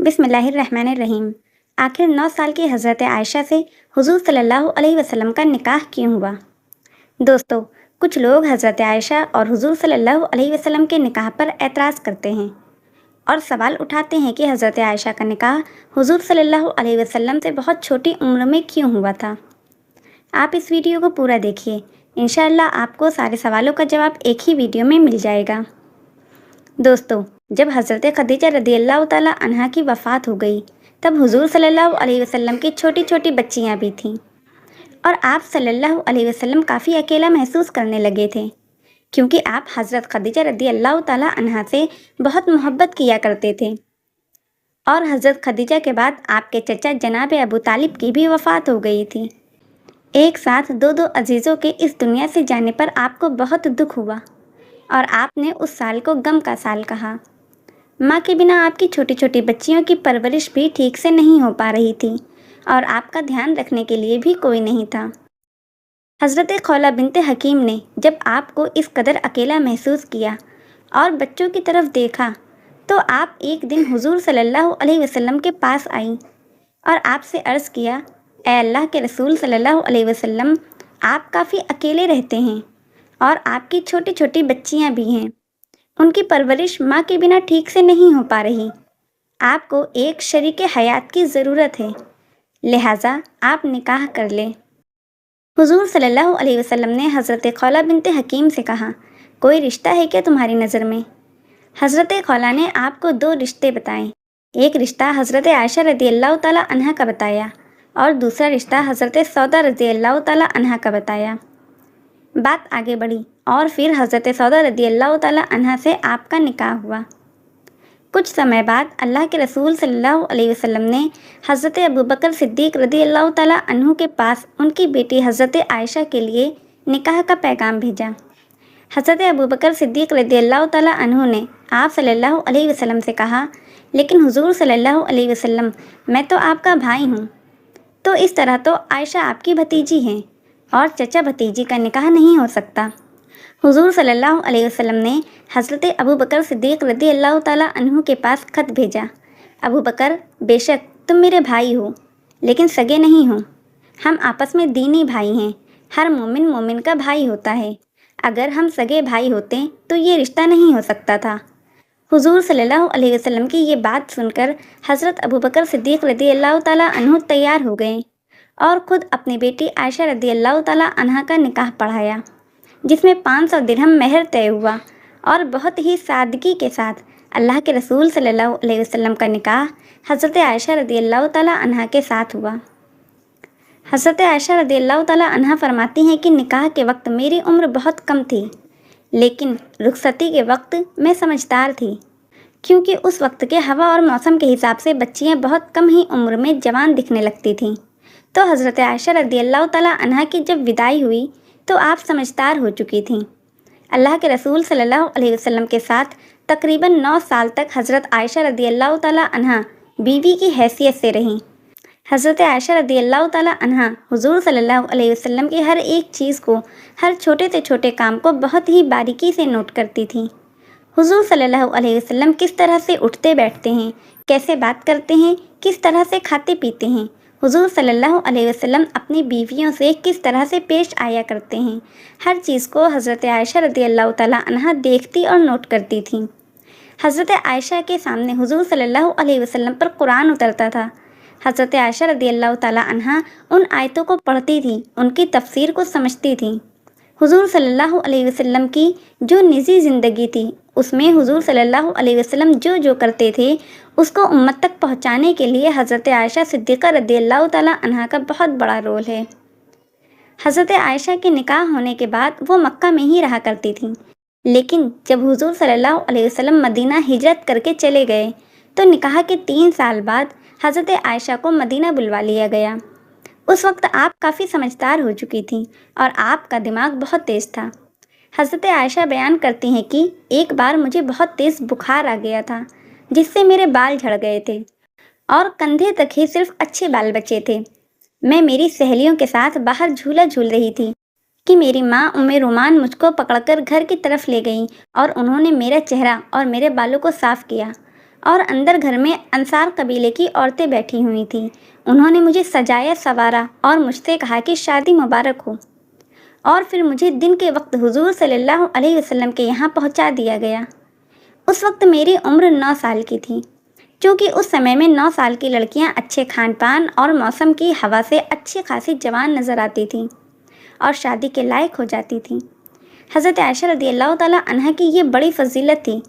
بسم اللہ الرحمن الرحیم۔ آخر 9 سال کی حضرت عائشہ سے حضور صلی اللہ علیہ وسلم کا نکاح کیوں ہوا؟ دوستو، کچھ لوگ حضرت عائشہ اور حضور صلی اللہ علیہ وسلم کے نکاح پر اعتراض کرتے ہیں اور سوال اٹھاتے ہیں کہ حضرت عائشہ کا نکاح حضور صلی اللہ علیہ وسلم سے بہت چھوٹی عمر میں کیوں ہوا تھا۔ آپ اس ویڈیو کو پورا دیکھیے، انشاءاللہ آپ کو سارے سوالوں کا جواب ایک ہی ویڈیو میں مل جائے گا۔ دوستو، جب حضرت خدیجہ رضی اللہ تعالیٰ عنہا کی وفات ہو گئی تب حضور صلی اللہ علیہ وسلم کی چھوٹی چھوٹی بچیاں بھی تھیں اور آپ صلی اللہ علیہ وسلم کافی اکیلا محسوس کرنے لگے تھے، کیونکہ آپ حضرت خدیجہ رضی اللہ تعالیٰ عنہا سے بہت محبت کیا کرتے تھے اور حضرت خدیجہ کے بعد آپ کے چچا جناب ابو طالب کی بھی وفات ہو گئی تھی۔ ایک ساتھ دو عزیزوں کے اس دنیا سے جانے پر آپ کو بہت دکھ ہوا اور آپ نے اس سال کو غم کا سال کہا۔ ماں کے بنا آپ کی چھوٹی چھوٹی بچیوں کی پرورش بھی ٹھیک سے نہیں ہو پا رہی تھی اور آپ کا دھیان رکھنے کے لیے بھی کوئی نہیں تھا۔ حضرت خولہ بنت حکیم نے جب آپ کو اس قدر اکیلا محسوس کیا اور بچوں کی طرف دیکھا تو آپ ایک دن حضور صلی اللہ علیہ وسلم کے پاس آئیں اور آپ سے عرض کیا، اے اللہ کے رسول صلی اللہ علیہ وسلم، آپ کافی اکیلے رہتے ہیں اور آپ کی چھوٹی چھوٹی بچیاں بھی ہیں، ان کی پرورش ماں کے بنا ٹھیک سے نہیں ہو پا رہی، آپ کو ایک شریک حیات کی ضرورت ہے، لہٰذا آپ نکاح کر لیں۔ حضور صلی اللہ علیہ وسلم نے حضرت خولہ بنت حکیم سے کہا، کوئی رشتہ ہے کیا تمہاری نظر میں؟ حضرت خولہ نے آپ کو 2 رشتے بتائے، ایک رشتہ حضرت عائشہ رضی اللہ تعالیٰ عنہا کا بتایا اور دوسرا رشتہ حضرت سودا رضی اللہ تعالیٰ عنہا کا بتایا۔ بات آگے بڑھی اور پھر حضرت سودا رضی اللہ تعالیٰ عنہا سے آپ کا نکاح ہوا۔ کچھ سمے بعد اللہ کے رسول صلی اللہ علیہ وسلم نے حضرت ابوبکر صدیق رضی اللہ تعالیٰ عنہ کے پاس ان کی بیٹی حضرت عائشہ کے لیے نکاح کا پیغام بھیجا۔ حضرت ابوبکر صدیق رضی اللہ تعالیٰ عنہ نے آپ صلی اللہ علیہ وسلم سے کہا، لیکن حضور صلی اللہ علیہ وسلم، میں تو آپ کا بھائی ہوں، تو اس طرح تو عائشہ آپ کی بھتیجی ہیں اور چچا بھتیجی کا نکاح نہیں ہو سکتا۔ حضور صلی اللہ علیہ وسلم نے حضرت ابوبکر صدیق رضی اللہ تعالیٰ عنہ کے پاس خط بھیجا، ابوبکر، بے شک تم میرے بھائی ہو لیکن سگے نہیں ہو، ہم آپس میں دینی بھائی ہیں، ہر مومن مومن کا بھائی ہوتا ہے، اگر ہم سگے بھائی ہوتے تو یہ رشتہ نہیں ہو سکتا تھا۔ حضور صلی اللہ علیہ وسلم کی یہ بات سن کر حضرت ابوبکر صدیق رضی اللہ تعالیٰ عنہ تیار ہو گئے اور خود اپنی بیٹی عائشہ رضی اللہ تعالیٰ عنہا کا نکاح پڑھایا، جس میں 500 درہم مہر طے ہوا اور بہت ہی سادگی کے ساتھ اللہ کے رسول صلی اللہ علیہ وسلم کا نکاح حضرت عائشہ رضی اللہ تعالیٰ عنہا کے ساتھ ہوا۔ حضرت عائشہ رضی اللہ تعالیٰ عنہا فرماتی ہیں کہ نکاح کے وقت میری عمر بہت کم تھی، لیکن رخصتی کے وقت میں سمجھدار تھی، کیونکہ اس وقت کے ہوا اور موسم کے حساب سے بچیاں بہت کم ہی عمر میں جوان دکھنے لگتی تھیں، تو حضرت عائشہ رضی اللہ تعالیٰ عنہا کی جب وداعی ہوئی تو آپ سمجھدار ہو چکی تھیں۔ اللہ کے رسول صلی اللہ علیہ وسلم کے ساتھ تقریباً 9 سال تک حضرت عائشہ رضی اللہ تعالیٰ عنہا بیوی کی حیثیت سے رہیں۔ حضرت عائشہ رضی اللہ تعالیٰ عنہا حضور صلی اللہ علیہ وسلم کی ہر ایک چیز کو، ہر چھوٹے سے چھوٹے کام کو بہت ہی باریکی سے نوٹ کرتی تھیں۔ حضور صلی اللہ علیہ وسلم کس طرح سے اٹھتے بیٹھتے ہیں، کیسے بات کرتے ہیں، کس طرح سے کھاتے پیتے ہیں، حضور صلی اللہ علیہ وسلم اپنی بیویوں سے کس طرح سے پیش آیا کرتے ہیں، ہر چیز کو حضرت عائشہ رضی اللہ تعالیٰ عنہا دیکھتی اور نوٹ کرتی تھیں۔ حضرت عائشہ کے سامنے حضور صلی اللہ علیہ وسلم پر قرآن اترتا تھا، حضرت عائشہ رضی اللہ تعالیٰ عنہا ان آیتوں کو پڑھتی تھیں، ان کی تفسیر کو سمجھتی تھیں۔ حضور صلی اللہ علیہ وسلم کی جو نجی زندگی تھی، اس میں حضور صلی اللہ علیہ وسلم جو کرتے تھے اس کو امت تک پہنچانے کے لیے حضرت عائشہ صدیقہ رضی اللہ تعالیٰ عنہا کا بہت بڑا رول ہے۔ حضرت عائشہ کے نکاح ہونے کے بعد وہ مکہ میں ہی رہا کرتی تھیں، لیکن جب حضور صلی اللہ علیہ وسلم مدینہ ہجرت کر کے چلے گئے تو نکاح کے 3 سال بعد حضرت عائشہ کو مدینہ بلوا لیا گیا۔ اس وقت آپ کافی سمجھدار ہو چکی تھیں اور آپ کا دماغ بہت تیز تھا۔ حضرت عائشہ بیان کرتی ہیں کہ ایک بار مجھے بہت تیز بخار آ گیا تھا، جس سے میرے بال جھڑ گئے تھے اور کندھے تک ہی صرف اچھے بال بچے تھے۔ میں میری سہیلیوں کے ساتھ باہر جھولا جھول رہی تھی کہ میری ماں رومان مجھ کو پکڑ کر گھر کی طرف لے گئیں اور انہوں نے میرا چہرہ اور میرے بالوں کو صاف کیا اور اندر گھر میں انصار قبیلے کی عورتیں بیٹھی ہوئی تھیں۔ انہوں نے مجھے سجایا سنوارا اور مجھ سے کہا کہ شادی مبارک ہو، اور پھر مجھے دن کے وقت حضور صلی اللہ علیہ وسلم کے یہاں پہنچا دیا گیا۔ اس وقت میری عمر 9 سال کی تھی، چونکہ اس سمے میں 9 سال کی لڑکیاں اچھے کھان پان اور موسم کی ہوا سے اچھی خاصی جوان نظر آتی تھیں اور شادی کے لائق ہو جاتی تھیں۔ حضرت عائشہ رضی اللہ تعالیٰ عنہ کی یہ بڑی فضیلت تھی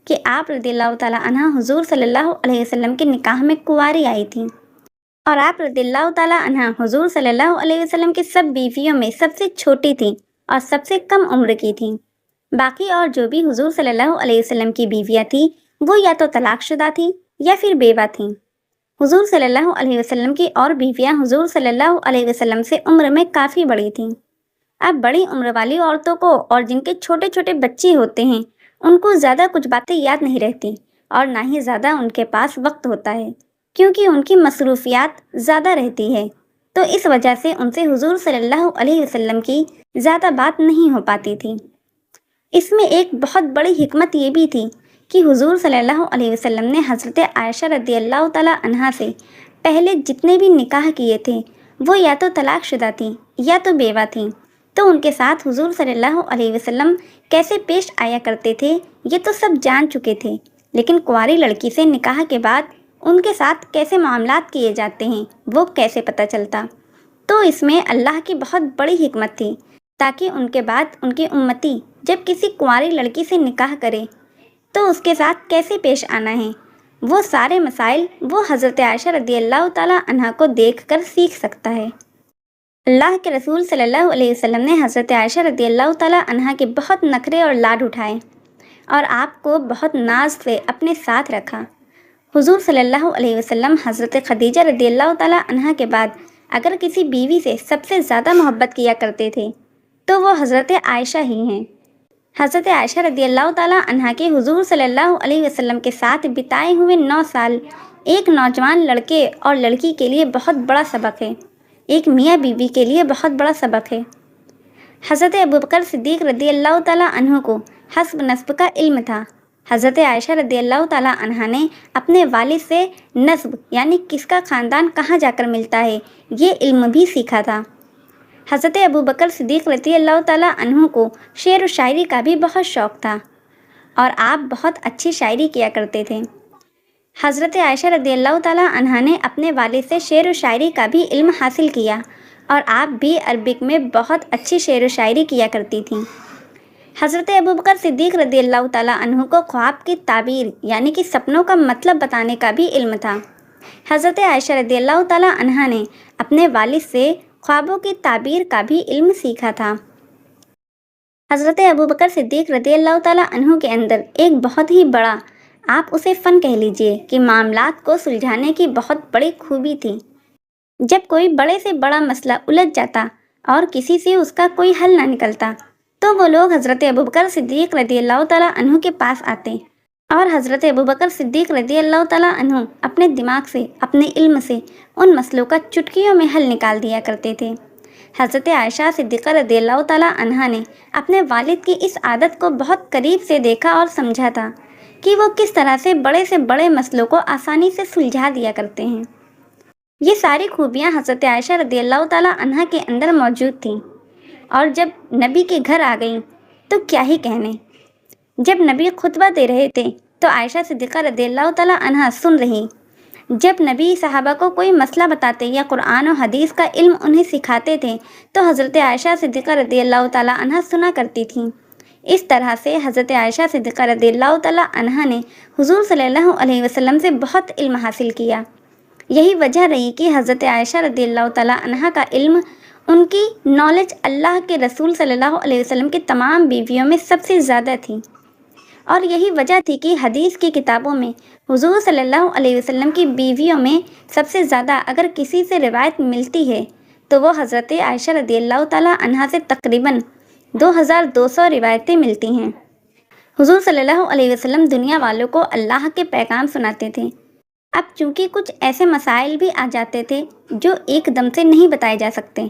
کہ آپ رضی اللہ تعالیٰ عنہ حضور صلی اللہ علیہ وسلم کے نکاح میں کنواری آئی تھیں، اور آپ رضی اللہ تعالیٰ عنہ حضور صلی اللہ علیہ وسلم کی سب بیویوں میں سب سے چھوٹی تھیں اور سب سے کم عمر کی تھیں۔ باقی اور جو بھی حضور صلی اللہ علیہ وسلم کی بیویاں تھیں وہ یا تو طلاق شدہ تھیں یا پھر بیوہ تھیں۔ حضور صلی اللہ علیہ وسلم کی اور بیویاں حضور صلی اللہ علیہ وسلم سے عمر میں کافی بڑی تھیں۔ اب بڑی عمر والی عورتوں کو اور جن کے چھوٹے چھوٹے بچے ہوتے ہیں ان کو زیادہ کچھ باتیں یاد نہیں رہتی اور نہ ہی زیادہ ان کے پاس وقت ہوتا ہے، کیونکہ ان کی مصروفیات زیادہ رہتی ہے، تو اس وجہ سے ان سے حضور صلی اللہ علیہ وسلم کی زیادہ بات نہیں ہو پاتی تھی۔ اس میں ایک بہت بڑی حکمت یہ بھی تھی کہ حضور صلی اللہ علیہ وسلم نے حضرت عائشہ رضی اللہ تعالیٰ عنہا سے پہلے جتنے بھی نکاح کیے تھے وہ یا تو طلاق شدہ تھیں یا تو بیوہ تھیں، تو ان کے ساتھ حضور صلی اللہ علیہ وسلم کیسے پیش آیا کرتے تھے یہ تو سب جان چکے تھے، لیکن کنواری لڑکی سے نکاح کے بعد ان کے ساتھ کیسے معاملات کیے جاتے ہیں وہ کیسے پتہ چلتا؟ تو اس میں اللہ کی بہت بڑی حکمت تھی، تاکہ ان کے بعد ان کی امتی جب کسی کنواری لڑکی سے نکاح کرے تو اس کے ساتھ کیسے پیش آنا ہے، وہ سارے مسائل وہ حضرت عائشہ رضی اللہ تعالیٰ عنہا کو دیکھ کر سیکھ سکتا ہے۔ اللہ کے رسول صلی اللہ علیہ وسلم نے حضرت عائشہ رضی اللہ تعالیٰ عنہا کے بہت نخرے اور لاڈ اٹھائے اور آپ کو بہت ناز سے اپنے ساتھ رکھا۔ حضور صلی اللہ علیہ وسلم حضرت خدیجہ رضی اللہ تعالیٰ عنہا کے بعد اگر کسی بیوی سے سب سے زیادہ محبت کیا کرتے تھے تو وہ حضرت عائشہ ہی ہیں۔ حضرت عائشہ رضی اللہ تعالیٰ عنہا کے حضور صلی اللہ علیہ وسلم کے ساتھ بتائے ہوئے 9 سال ایک نوجوان لڑکے اور لڑکی کے لیے بہت بڑا سبق ہے، ایک میاں بیوی کے لیے بہت بڑا سبق ہے۔ حضرت ابوبکر صدیق رضی اللہ تعالیٰ عنہ کو حسب نسب کا علم تھا۔ حضرت عائشہ رضی اللہ تعالیٰ عنہ نے اپنے والد سے نسب یعنی کس کا خاندان کہاں جا کر ملتا ہے یہ علم بھی سیکھا تھا۔ حضرت ابوبکر صدیق رضی اللہ تعالیٰ عنہ کو شعر و شاعری کا بھی بہت شوق تھا اور آپ بہت اچھی شاعری کیا کرتے تھے۔ حضرت عائشہ رضی اللہ تعالیٰ عنہ نے اپنے والد سے شعر و شاعری کا بھی علم حاصل کیا اور آپ بھی عربک میں بہت اچھی شعر و شاعری کیا کرتی تھیں۔ حضرت ابوبکر صدیق رضی اللہ تعالیٰ عنہ کو خواب کی تعبیر یعنی کہ سپنوں کا مطلب بتانے کا بھی علم تھا۔ حضرت عائشہ رضی اللہ تعالیٰ عنہ نے اپنے والد سے خوابوں کی تعبیر کا بھی علم سیکھا تھا۔ حضرت ابوبکر صدیق رضی اللہ تعالیٰ عنہ کے اندر ایک بہت ہی بڑا، آپ اسے فن کہہ لیجئے، کہ معاملات کو سلجھانے کی بہت بڑی خوبی تھی۔ جب کوئی بڑے سے بڑا مسئلہ الجھ جاتا اور کسی سے اس کا کوئی حل نہ نکلتا تو وہ لوگ حضرت ابوبکر صدیق رضی اللہ تعالیٰ عنہ کے پاس آتے اور حضرت ابوبکر صدیق رضی اللہ تعالیٰ عنہ اپنے دماغ سے اپنے علم سے ان مسئلوں کا چٹکیوں میں حل نکال دیا کرتے تھے۔ حضرت عائشہ صدیقہ رضی اللہ تعالیٰ عنہ نے اپنے والد کی اس عادت کو بہت قریب سے دیکھا اور سمجھا تھا کہ وہ کس طرح سے بڑے مسئلوں کو آسانی سے سلجھا دیا کرتے ہیں۔ یہ ساری خوبیاں حضرت عائشہ رضی اللہ تعالیٰ عنہ کے اندر موجود تھیں، اور جب نبی کے گھر آ گئیں تو کیا ہی کہنے۔ جب نبی خطبہ دے رہے تھے تو عائشہ صدیقہ رضی اللہ تعالیٰ عنہ سن رہی۔ جب نبی صحابہ کو کوئی مسئلہ بتاتے یا قرآن و حدیث کا علم انہیں سکھاتے تھے تو حضرت عائشہ صدیقہ رضی اللہ تعالیٰ عنہ سنا کرتی تھیں۔ اس طرح سے حضرت عائشہ صدیقہ رضی اللہ تعالیٰ عنہ نے حضور صلی اللہ علیہ وسلم سے بہت علم حاصل کیا۔ یہی وجہ رہی کہ حضرت عائشہ رضی اللہ تعالیٰ عنہ کا علم، ان کی نالج اللہ کے رسول صلی اللہ علیہ وسلم کی تمام بیویوں میں سب سے زیادہ تھی، اور یہی وجہ تھی کہ حدیث کی کتابوں میں حضور صلی اللہ علیہ وسلم کی بیویوں میں سب سے زیادہ اگر کسی سے روایت ملتی ہے تو وہ حضرت عائشہ رضی اللہ تعالیٰ عنہ سے تقریباً 2200 روایتیں ملتی ہیں۔ حضور صلی اللہ علیہ وسلم دنیا والوں کو اللہ کے پیغام سناتے تھے۔ اب چونکہ کچھ ایسے مسائل بھی آ جاتے تھے جو ایک دم سے نہیں بتائے جا سکتے،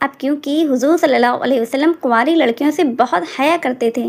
اب کیونکہ حضور صلی اللہ علیہ وسلم کنواری لڑکیوں سے بہت حیا کرتے تھے